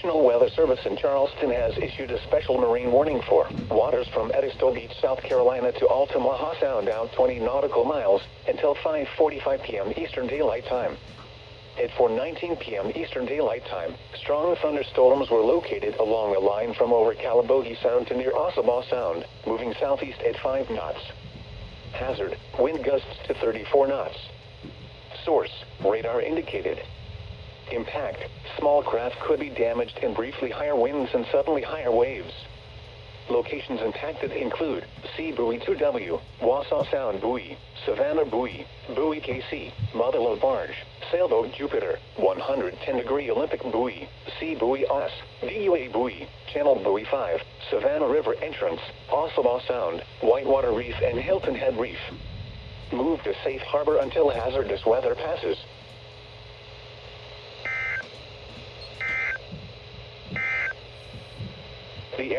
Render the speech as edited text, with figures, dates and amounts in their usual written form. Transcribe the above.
National Weather Service in Charleston has issued a special marine warning for waters from Edisto Beach, South Carolina to Altamaha Sound out 20 nautical miles until 5:45 p.m. Eastern Daylight Time. At 4:19 p.m. Eastern Daylight Time, strong thunderstorms were located along the line from over Calabogie Sound to near Ossabaw Sound, moving southeast at 5 knots. Hazard, wind gusts to 34 knots. Source, radar indicated. Impact, small craft could be damaged and briefly higher winds and suddenly higher waves. Locations impacted include Sea Buoy 2W, Wausau Sound Buoy, Savannah Buoy, Buoy KC, Motherlode Barge, Sailboat Jupiter, 110-degree Olympic Buoy, Sea Buoy OS, DUA Buoy, Channel Buoy 5, Savannah River Entrance, Ossabaw Sound, Whitewater Reef and Hilton Head Reef. Move to safe harbor until hazardous weather passes.